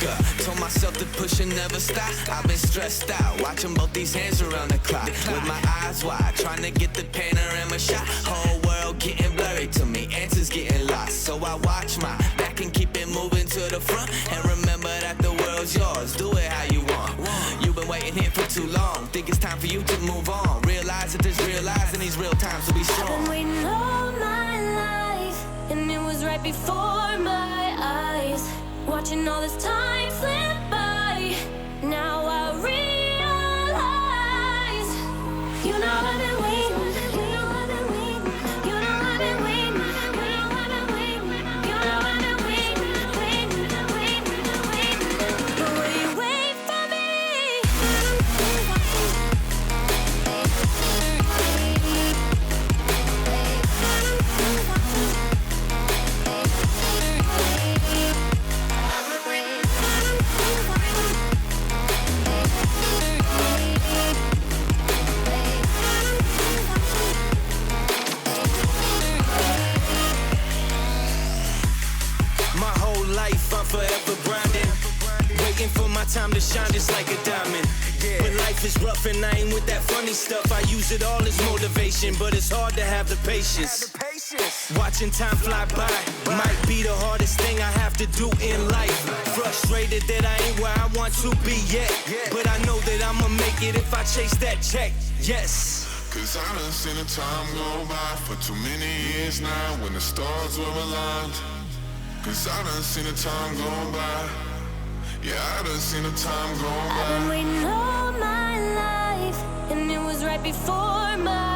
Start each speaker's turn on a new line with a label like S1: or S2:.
S1: up. Told myself to push and never stop. I've been stressed out, watching both these hands around the clock. With my eyes wide, trying to get the panorama shot. Whole world getting blurry to me, answers getting lost. So I watch my back and keep it moving to the front. And remember that the world's yours, do it how you want. You've been waiting here for too long, think it's time for you to move on. Realize that there's real lies in these real times, so be strong.
S2: I've been waiting all my life, and it was right before my eyes. Watching all this time slip by, now I realize. You know I've been waiting, you know I've been waiting, you know I've been waiting, you know I've been waiting, you know I've been waiting, waiting, waiting, waiting. But will you wait for me?
S1: I'm forever grinding, waiting for my time to shine just like a diamond. When life is rough and I ain't with that funny stuff, I use it all as motivation, but it's hard to have the patience. Watching time fly by might be the hardest thing I have to do in life. Frustrated that I ain't where I want to be yet, but I know that I'ma make it if I chase that check. Yes.
S3: Cause I done seen the time go by for too many years now when the stars were aligned. Cause I done seen the time go by. Yeah, I done seen the time go by.
S2: I've been waiting all my life, and it was right before my